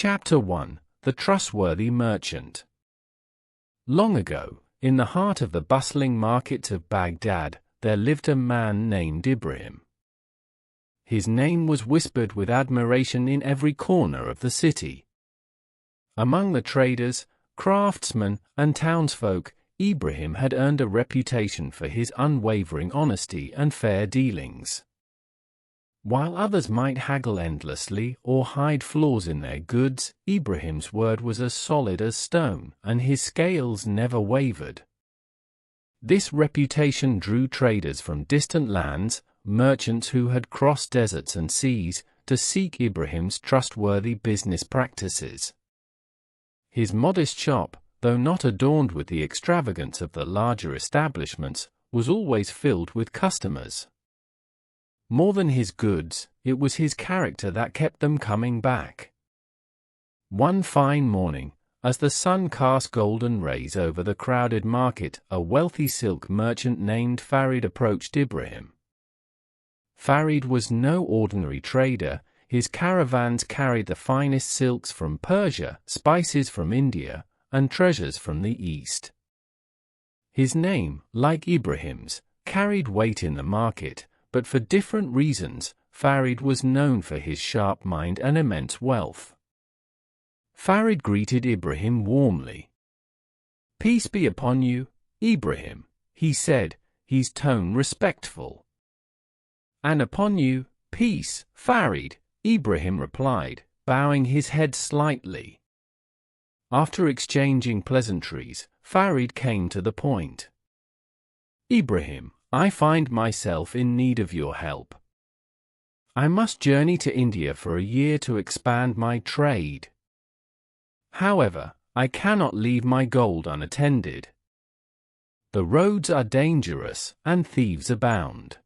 Chapter 1: The Trustworthy Merchant. Long ago, in the heart of the bustling markets of Baghdad, there lived a man named Ibrahim. His name was whispered with admiration in every corner of the city. Among the traders, craftsmen, and townsfolk, Ibrahim had earned a reputation for his unwavering honesty and fair dealings. While others might haggle endlessly or hide flaws in their goods, Ibrahim's word was as solid as stone, and his scales never wavered. This reputation drew traders from distant lands, merchants who had crossed deserts and seas, to seek Ibrahim's trustworthy business practices. His modest shop, though not adorned with the extravagance of the larger establishments, was always filled with customers. More than his goods, it was his character that kept them coming back. One fine morning, as the sun cast golden rays over the crowded market, a wealthy silk merchant named Farid approached Ibrahim. Farid was no ordinary trader. His caravans carried the finest silks from Persia, spices from India, and treasures from the East. His name, like Ibrahim's, carried weight in the market, but for different reasons. Farid was known for his sharp mind and immense wealth. Farid greeted Ibrahim warmly. "Peace be upon you, Ibrahim," he said, his tone respectful. "And upon you, peace, Farid," Ibrahim replied, bowing his head slightly. After exchanging pleasantries, Farid came to the point. "Ibrahim, I find myself in need of your help. I must journey to India for a year to expand my trade. However, I cannot leave my gold unattended. The roads are dangerous, and thieves abound.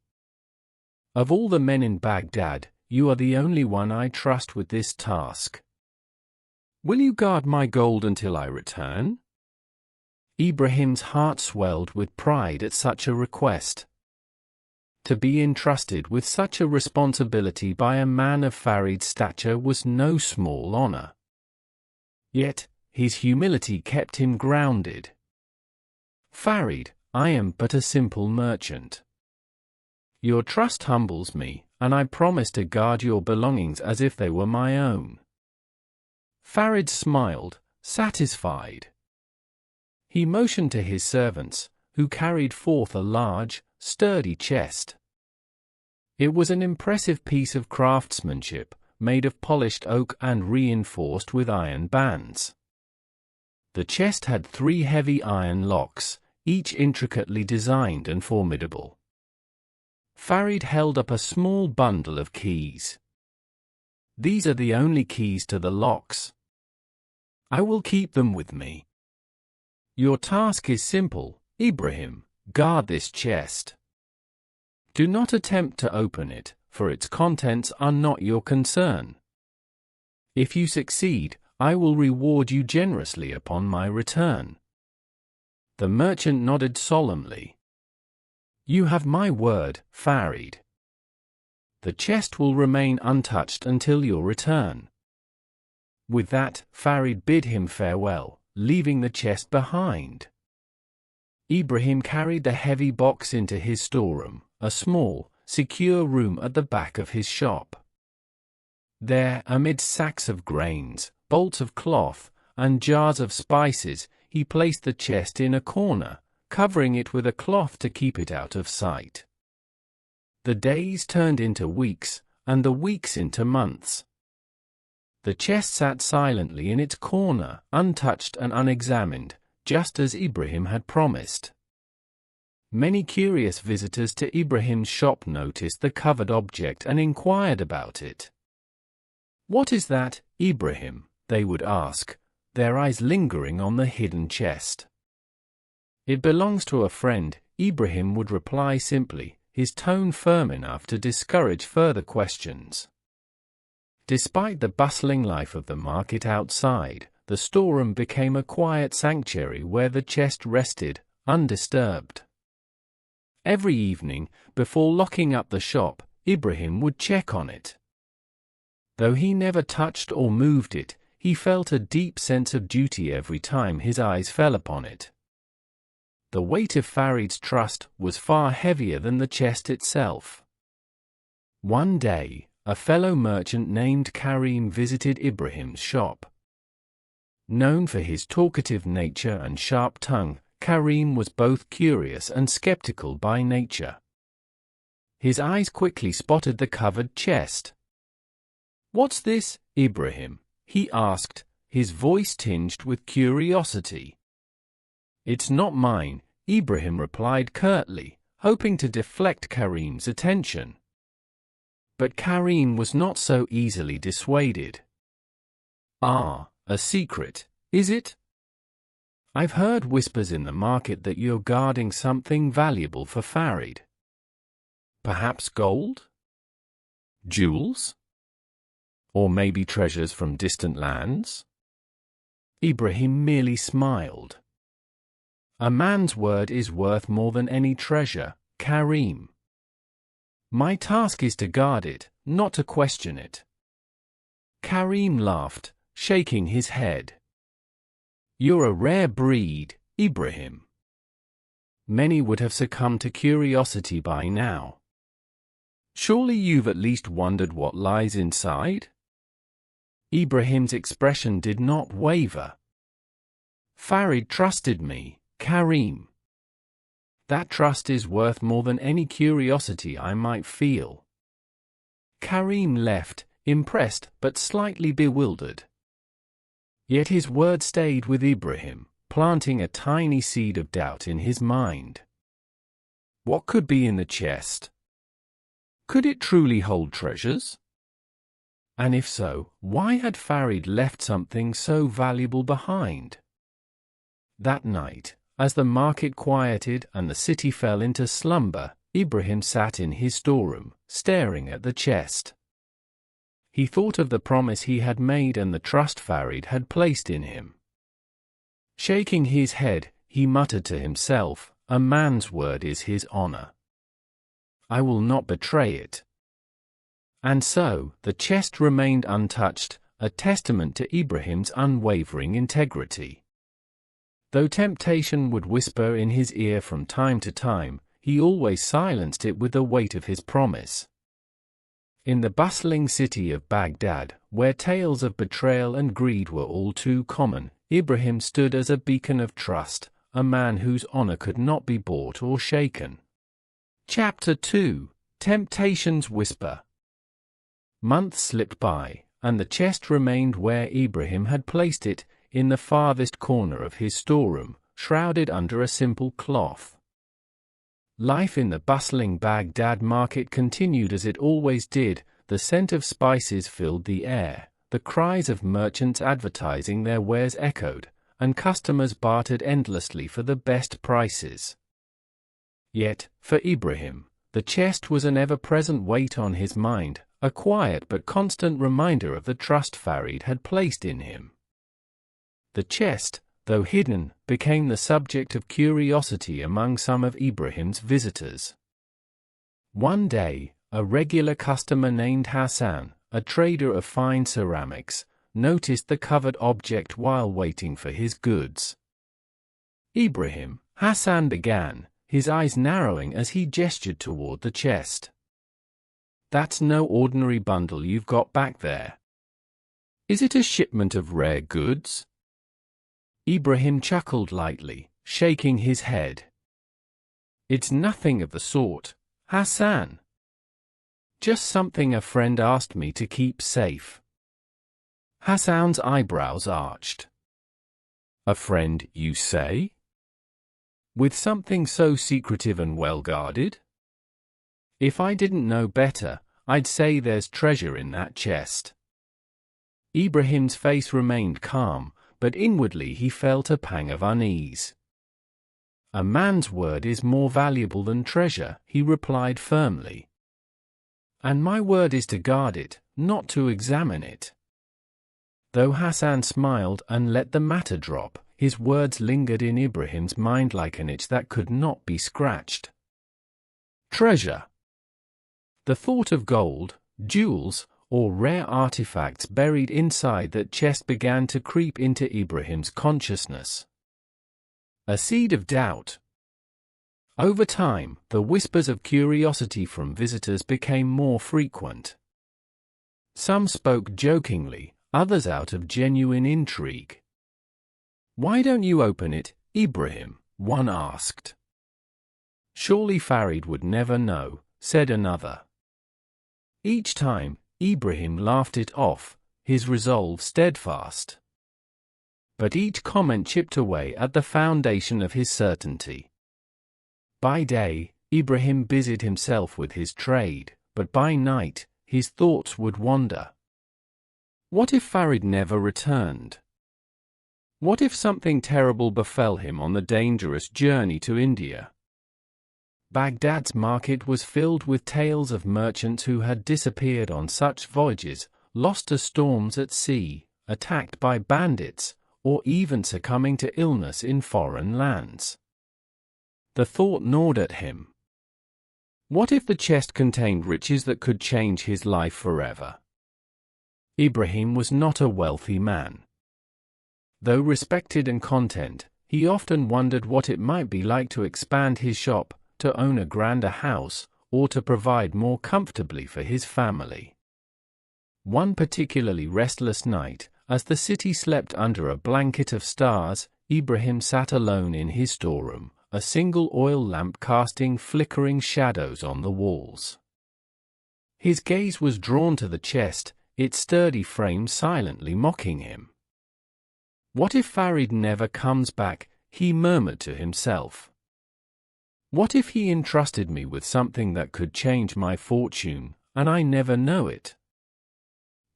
Of all the men in Baghdad, you are the only one I trust with this task. Will you guard my gold until I return?" Ibrahim's heart swelled with pride at such a request. To be entrusted with such a responsibility by a man of Farid's stature was no small honor. Yet, his humility kept him grounded. "Farid, I am but a simple merchant. Your trust humbles me, and I promise to guard your belongings as if they were my own." Farid smiled, satisfied. He motioned to his servants, who carried forth a large, sturdy chest. It was an impressive piece of craftsmanship, made of polished oak and reinforced with iron bands. The chest had 3 heavy iron locks, each intricately designed and formidable. Farid held up a small bundle of keys. "These are the only keys to the locks. I will keep them with me. Your task is simple, Ibrahim. Guard this chest. Do not attempt to open it, for its contents are not your concern. If you succeed, I will reward you generously upon my return." The merchant nodded solemnly. "You have my word, Farid. The chest will remain untouched until your return." With that, Farid bid him farewell, leaving the chest behind. Ibrahim carried the heavy box into his storeroom, a small, secure room at the back of his shop. There, amid sacks of grains, bolts of cloth, and jars of spices, he placed the chest in a corner, covering it with a cloth to keep it out of sight. The days turned into weeks, and the weeks into months. The chest sat silently in its corner, untouched and unexamined, just as Ibrahim had promised. Many curious visitors to Ibrahim's shop noticed the covered object and inquired about it. "What is that, Ibrahim?" they would ask, their eyes lingering on the hidden chest. "It belongs to a friend," Ibrahim would reply simply, his tone firm enough to discourage further questions. Despite the bustling life of the market outside, the storeroom became a quiet sanctuary where the chest rested, undisturbed. Every evening, before locking up the shop, Ibrahim would check on it. Though he never touched or moved it, he felt a deep sense of duty every time his eyes fell upon it. The weight of Farid's trust was far heavier than the chest itself. One day, a fellow merchant named Karim visited Ibrahim's shop. Known for his talkative nature and sharp tongue, Karim was both curious and skeptical by nature. His eyes quickly spotted the covered chest. "What's this, Ibrahim?" he asked, his voice tinged with curiosity. "It's not mine," Ibrahim replied curtly, hoping to deflect Karim's attention. But Karim was not so easily dissuaded. "Ah, a secret, is it? I've heard whispers in the market that you're guarding something valuable for Farid. Perhaps gold? Jewels? Or maybe treasures from distant lands?" Ibrahim merely smiled. "A man's word is worth more than any treasure, Karim. My task is to guard it, not to question it." Karim laughed, shaking his head. "You're a rare breed, Ibrahim. Many would have succumbed to curiosity by now. Surely you've at least wondered what lies inside?" Ibrahim's expression did not waver. "Farid trusted me, Karim. That trust is worth more than any curiosity I might feel." Karim left, impressed but slightly bewildered. Yet his word stayed with Ibrahim, planting a tiny seed of doubt in his mind. What could be in the chest? Could it truly hold treasures? And if so, why had Farid left something so valuable behind? That night, as the market quieted and the city fell into slumber, Ibrahim sat in his storeroom, staring at the chest. He thought of the promise he had made and the trust Farid had placed in him. Shaking his head, he muttered to himself, "A man's word is his honor. I will not betray it." And so, the chest remained untouched, a testament to Ibrahim's unwavering integrity. Though temptation would whisper in his ear from time to time, he always silenced it with the weight of his promise. In the bustling city of Baghdad, where tales of betrayal and greed were all too common, Ibrahim stood as a beacon of trust, a man whose honor could not be bought or shaken. Chapter 2: Temptation's Whisper. Months slipped by, and the chest remained where Ibrahim had placed it, in the farthest corner of his storeroom, shrouded under a simple cloth. Life in the bustling Baghdad market continued as it always did. The scent of spices filled the air, the cries of merchants advertising their wares echoed, and customers bartered endlessly for the best prices. Yet, for Ibrahim, the chest was an ever-present weight on his mind, a quiet but constant reminder of the trust Farid had placed in him. The chest, though hidden, became the subject of curiosity among some of Ibrahim's visitors. One day, a regular customer named Hassan, a trader of fine ceramics, noticed the covered object while waiting for his goods. "Ibrahim," Hassan began, his eyes narrowing as he gestured toward the chest. "That's no ordinary bundle you've got back there. Is it a shipment of rare goods?" Ibrahim chuckled lightly, shaking his head. "It's nothing of the sort, Hassan. Just something a friend asked me to keep safe." Hassan's eyebrows arched. "A friend, you say? With something so secretive and well guarded? If I didn't know better, I'd say there's treasure in that chest." Ibrahim's face remained calm, but inwardly he felt a pang of unease. "A man's word is more valuable than treasure," he replied firmly. "And my word is to guard it, not to examine it." Though Hassan smiled and let the matter drop, his words lingered in Ibrahim's mind like an itch that could not be scratched. Treasure. The thought of gold, jewels, or rare artifacts buried inside that chest began to creep into Ibrahim's consciousness. A seed of doubt. Over time, the whispers of curiosity from visitors became more frequent. Some spoke jokingly, others out of genuine intrigue. "Why don't you open it, Ibrahim?" one asked. "Surely Farid would never know," said another. Each time, Ibrahim laughed it off, his resolve steadfast. But each comment chipped away at the foundation of his certainty. By day, Ibrahim busied himself with his trade, but by night, his thoughts would wander. What if Farid never returned? What if something terrible befell him on the dangerous journey to India? Baghdad's market was filled with tales of merchants who had disappeared on such voyages, lost to storms at sea, attacked by bandits, or even succumbing to illness in foreign lands. The thought gnawed at him. What if the chest contained riches that could change his life forever? Ibrahim was not a wealthy man. Though respected and content, he often wondered what it might be like to expand his shop, to own a grander house, or to provide more comfortably for his family. One particularly restless night, as the city slept under a blanket of stars, Ibrahim sat alone in his storeroom, a single oil lamp casting flickering shadows on the walls. His gaze was drawn to the chest, its sturdy frame silently mocking him. "What if Farid never comes back?" he murmured to himself. "What if he entrusted me with something that could change my fortune, and I never know it?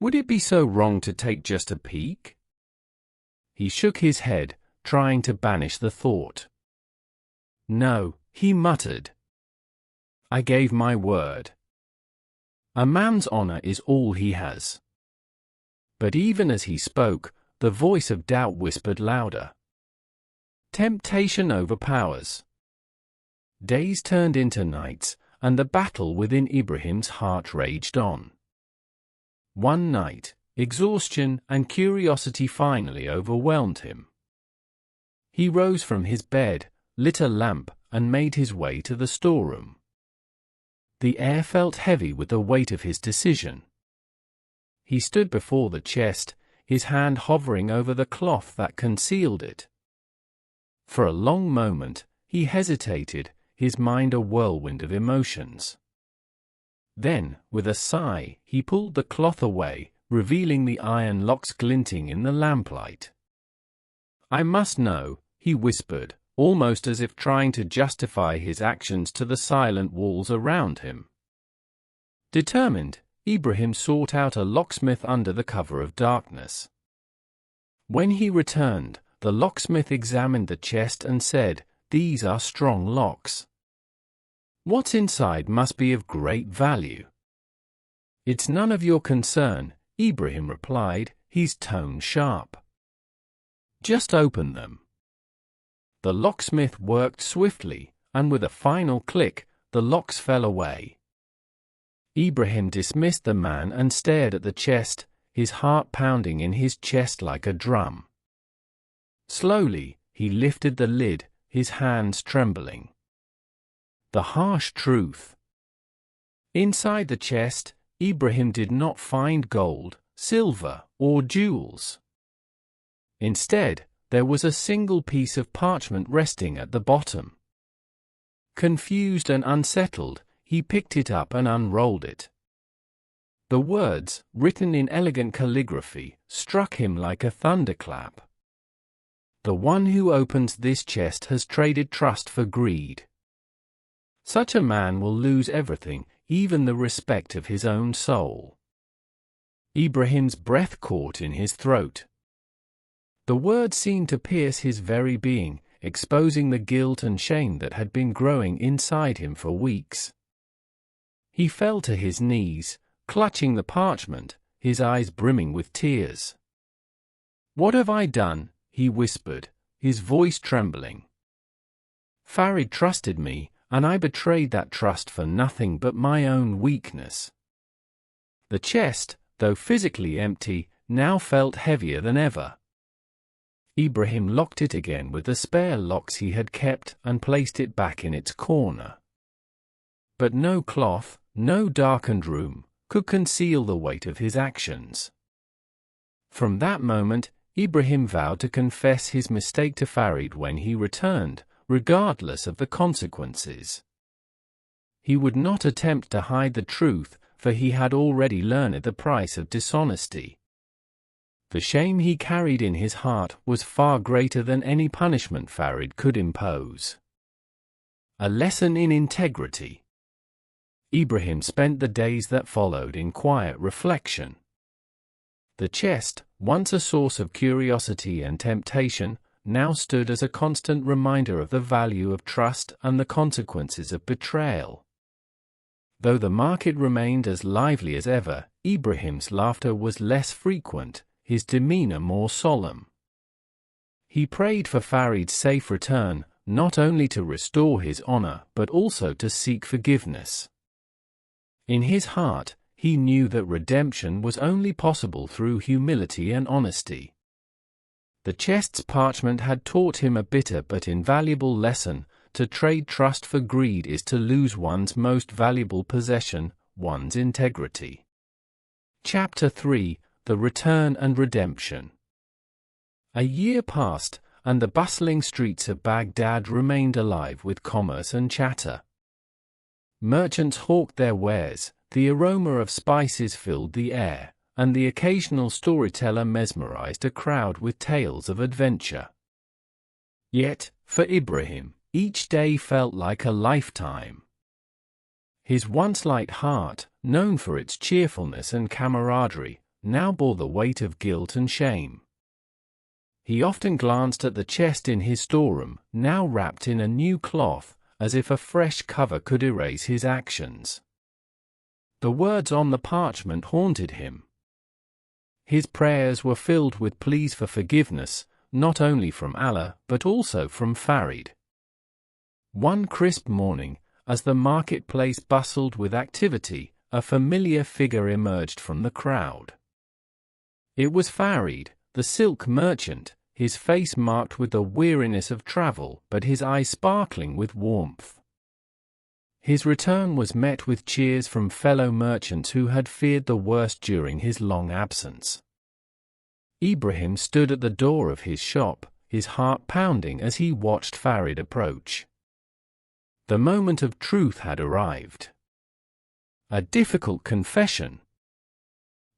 Would it be so wrong to take just a peek?" He shook his head, trying to banish the thought. "No," he muttered. "I gave my word. A man's honor is all he has." But even as he spoke, the voice of doubt whispered louder. Temptation overpowers. Days turned into nights, and the battle within Ibrahim's heart raged on. One night, exhaustion and curiosity finally overwhelmed him. He rose from his bed, lit a lamp, and made his way to the storeroom. The air felt heavy with the weight of his decision. He stood before the chest, his hand hovering over the cloth that concealed it. For a long moment, he hesitated, his mind a whirlwind of emotions. Then, with a sigh, he pulled the cloth away, revealing the iron locks glinting in the lamplight. "I must know," he whispered, almost as if trying to justify his actions to the silent walls around him. Determined, Ibrahim sought out a locksmith under the cover of darkness. When he returned, the locksmith examined the chest and said, "These are strong locks. What's inside must be of great value." "It's none of your concern," Ibrahim replied, his tone sharp. "Just open them." The locksmith worked swiftly, and with a final click, the locks fell away. Ibrahim dismissed the man and stared at the chest, his heart pounding in his chest like a drum. Slowly, he lifted the lid, his hands trembling. The harsh truth. Inside the chest, Ibrahim did not find gold, silver, or jewels. Instead, there was a single piece of parchment resting at the bottom. Confused and unsettled, he picked it up and unrolled it. The words, written in elegant calligraphy, struck him like a thunderclap. "The one who opens this chest has traded trust for greed. Such a man will lose everything, even the respect of his own soul." Ibrahim's breath caught in his throat. The words seemed to pierce his very being, exposing the guilt and shame that had been growing inside him for weeks. He fell to his knees, clutching the parchment, his eyes brimming with tears. "What have I done?" he whispered, his voice trembling. "Farid trusted me, and I betrayed that trust for nothing but my own weakness." The chest, though physically empty, now felt heavier than ever. Ibrahim locked it again with the spare locks he had kept and placed it back in its corner. But no cloth, no darkened room, could conceal the weight of his actions. From that moment, Ibrahim vowed to confess his mistake to Farid when he returned, regardless of the consequences. He would not attempt to hide the truth, for he had already learned the price of dishonesty. The shame he carried in his heart was far greater than any punishment Farid could impose. A lesson in integrity. Ibrahim spent the days that followed in quiet reflection. The chest, once a source of curiosity and temptation, now stood as a constant reminder of the value of trust and the consequences of betrayal. Though the market remained as lively as ever, Ibrahim's laughter was less frequent, his demeanor more solemn. He prayed for Farid's safe return, not only to restore his honor but also to seek forgiveness. In his heart, he knew that redemption was only possible through humility and honesty. The chest's parchment had taught him a bitter but invaluable lesson: to trade trust for greed is to lose one's most valuable possession, one's integrity. Chapter 3: The Return and Redemption. A year passed, and the bustling streets of Baghdad remained alive with commerce and chatter. Merchants hawked their wares, the aroma of spices filled the air, and the occasional storyteller mesmerized a crowd with tales of adventure. Yet, for Ibrahim, each day felt like a lifetime. His once light heart, known for its cheerfulness and camaraderie, now bore the weight of guilt and shame. He often glanced at the chest in his storeroom, now wrapped in a new cloth, as if a fresh cover could erase his actions. The words on the parchment haunted him. His prayers were filled with pleas for forgiveness, not only from Allah but also from Farid. One crisp morning, as the marketplace bustled with activity, a familiar figure emerged from the crowd. It was Farid, the silk merchant, his face marked with the weariness of travel but his eyes sparkling with warmth. His return was met with cheers from fellow merchants who had feared the worst during his long absence. Ibrahim stood at the door of his shop, his heart pounding as he watched Farid approach. The moment of truth had arrived. A difficult confession.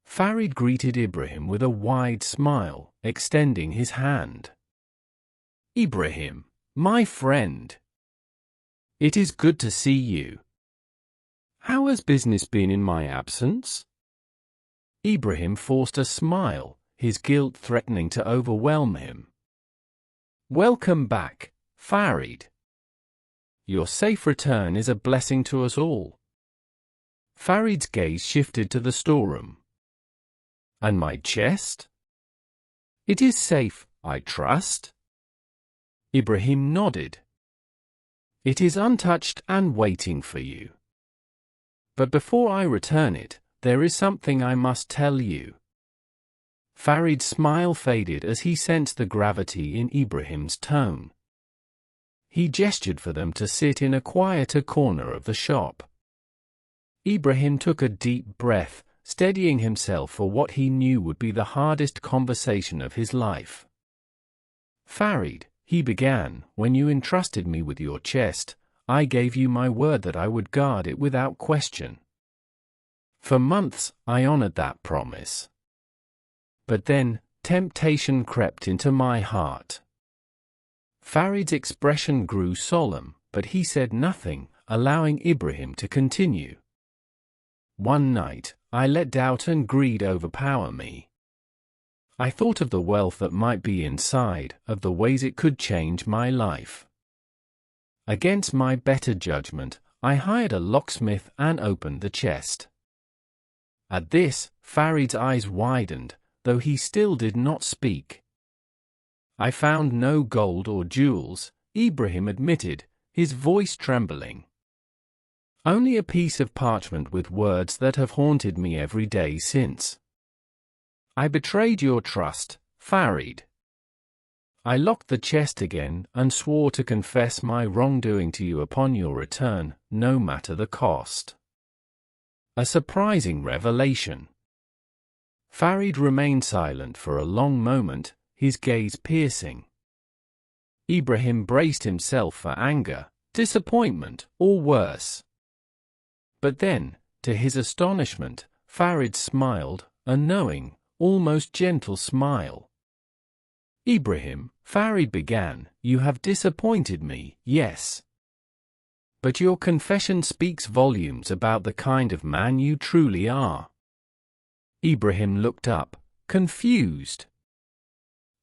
Farid greeted Ibrahim with a wide smile, extending his hand. "Ibrahim, my friend. It is good to see you. How has business been in my absence?" Ibrahim forced a smile, his guilt threatening to overwhelm him. "Welcome back, Farid. Your safe return is a blessing to us all." Farid's gaze shifted to the storeroom. "And my chest? It is safe, I trust?" Ibrahim nodded. "It is untouched and waiting for you. But before I return it, there is something I must tell you." Farid's smile faded as he sensed the gravity in Ibrahim's tone. He gestured for them to sit in a quieter corner of the shop. Ibrahim took a deep breath, steadying himself for what he knew would be the hardest conversation of his life. "Farid," he began, "when you entrusted me with your chest, I gave you my word that I would guard it without question. For months, I honored that promise. But then, temptation crept into my heart." Farid's expression grew solemn, but he said nothing, allowing Ibrahim to continue. "One night, I let doubt and greed overpower me. I thought of the wealth that might be inside, of the ways it could change my life. Against my better judgment, I hired a locksmith and opened the chest." At this, Farid's eyes widened, though he still did not speak. "I found no gold or jewels," Ibrahim admitted, his voice trembling. "Only a piece of parchment with words that have haunted me every day since. I betrayed your trust, Farid. I locked the chest again and swore to confess my wrongdoing to you upon your return, no matter the cost. A surprising revelation. Farid remained silent for a long moment, his gaze piercing. Ibrahim braced himself for anger, disappointment, or worse. But then, to his astonishment, Farid smiled, a knowing, almost gentle smile. Ibrahim, Farid began, you have disappointed me, yes. But your confession speaks volumes about the kind of man you truly are. Ibrahim looked up, confused.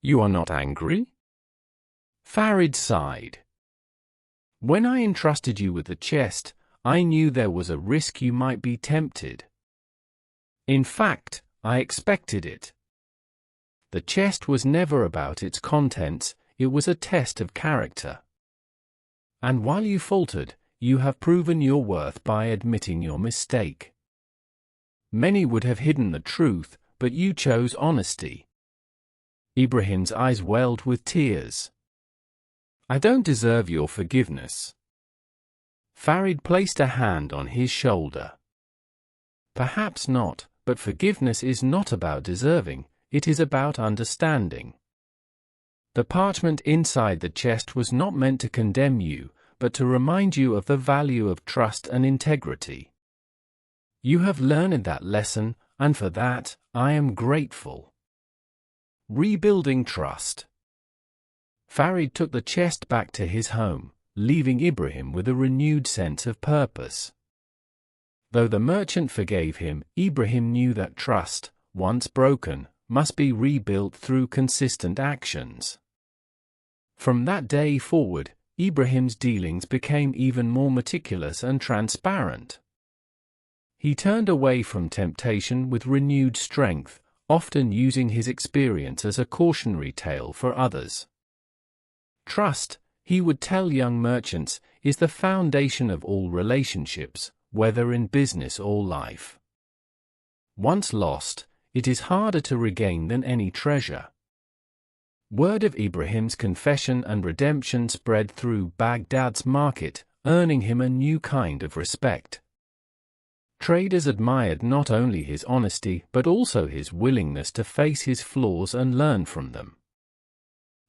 You are not angry? Farid sighed. When I entrusted you with the chest, I knew there was a risk you might be tempted. In fact, I expected it. The chest was never about its contents, it was a test of character. And while you faltered, you have proven your worth by admitting your mistake. Many would have hidden the truth, but you chose honesty. Ibrahim's eyes welled with tears. I don't deserve your forgiveness. Farid placed a hand on his shoulder. Perhaps not, but forgiveness is not about deserving. It is about understanding. The parchment inside the chest was not meant to condemn you, but to remind you of the value of trust and integrity. You have learned that lesson, and for that, I am grateful. Rebuilding trust. Farid took the chest back to his home, leaving Ibrahim with a renewed sense of purpose. Though the merchant forgave him, Ibrahim knew that trust, once broken, must be rebuilt through consistent actions. From that day forward, Ibrahim's dealings became even more meticulous and transparent. He turned away from temptation with renewed strength, often using his experience as a cautionary tale for others. Trust, he would tell young merchants, is the foundation of all relationships, whether in business or life. Once lost, it is harder to regain than any treasure. Word of Ibrahim's confession and redemption spread through Baghdad's market, earning him a new kind of respect. Traders admired not only his honesty but also his willingness to face his flaws and learn from them.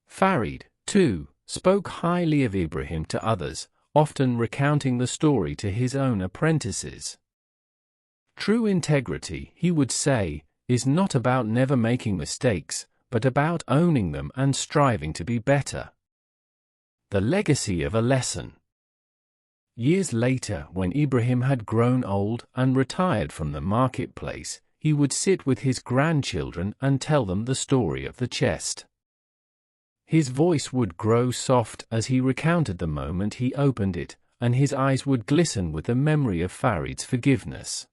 Farid, too, spoke highly of Ibrahim to others, often recounting the story to his own apprentices. True integrity, he would say, is not about never making mistakes, but about owning them and striving to be better. The legacy of a lesson. Years later, when Ibrahim had grown old and retired from the marketplace, he would sit with his grandchildren and tell them the story of the chest. His voice would grow soft as he recounted the moment he opened it, and his eyes would glisten with the memory of Farid's forgiveness.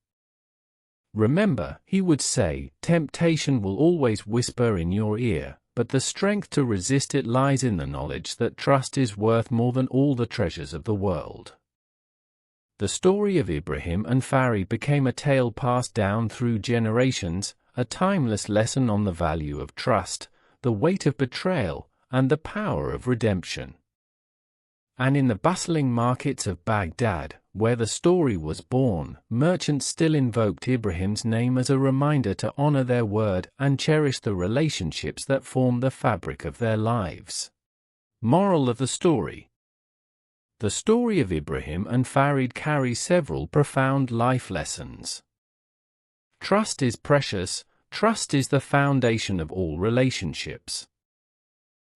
Remember, he would say, temptation will always whisper in your ear, but the strength to resist it lies in the knowledge that trust is worth more than all the treasures of the world. The story of Ibrahim and Farid became a tale passed down through generations, a timeless lesson on the value of trust, the weight of betrayal, and the power of redemption. And in the bustling markets of Baghdad, where the story was born, merchants still invoked Ibrahim's name as a reminder to honor their word and cherish the relationships that form the fabric of their lives. Moral of the story. The story of Ibrahim and Farid carries several profound life lessons. Trust is precious. Trust is the foundation of all relationships.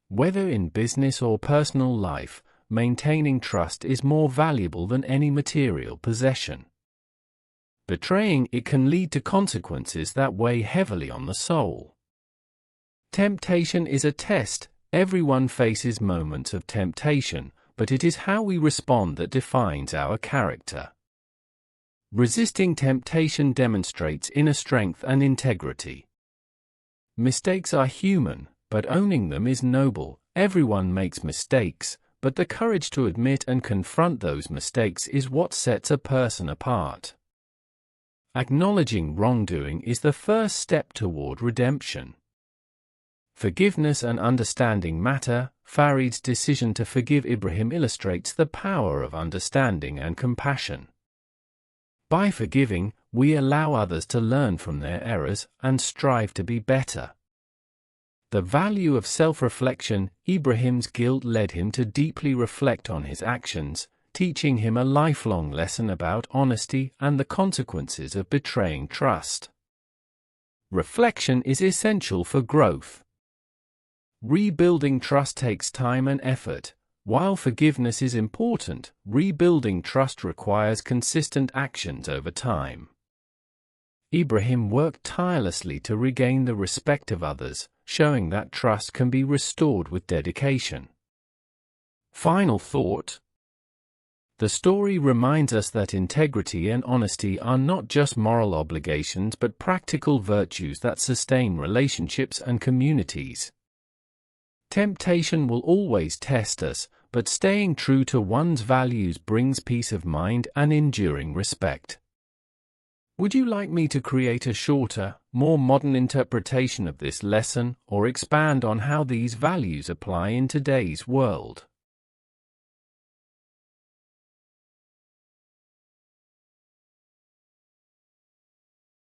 Whether in business or personal life, maintaining trust is more valuable than any material possession. Betraying it can lead to consequences that weigh heavily on the soul. Temptation is a test. Everyone faces moments of temptation, but it is how we respond that defines our character. Resisting temptation demonstrates inner strength and integrity. Mistakes are human, but owning them is noble. Everyone makes mistakes, but the courage to admit and confront those mistakes is what sets a person apart. Acknowledging wrongdoing is the first step toward redemption. Forgiveness and understanding matter. Farid's decision to forgive Ibrahim illustrates the power of understanding and compassion. By forgiving, we allow others to learn from their errors and strive to be better. The value of self-reflection. Ibrahim's guilt led him to deeply reflect on his actions, teaching him a lifelong lesson about honesty and the consequences of betraying trust. Reflection is essential for growth. Rebuilding trust takes time and effort. While forgiveness is important, rebuilding trust requires consistent actions over time. Ibrahim worked tirelessly to regain the respect of others, showing that trust can be restored with dedication. Final thought. The story reminds us that integrity and honesty are not just moral obligations but practical virtues that sustain relationships and communities. Temptation will always test us, but staying true to one's values brings peace of mind and enduring respect. Would you like me to create a shorter, more modern interpretation of this lesson, or expand on how these values apply in today's world?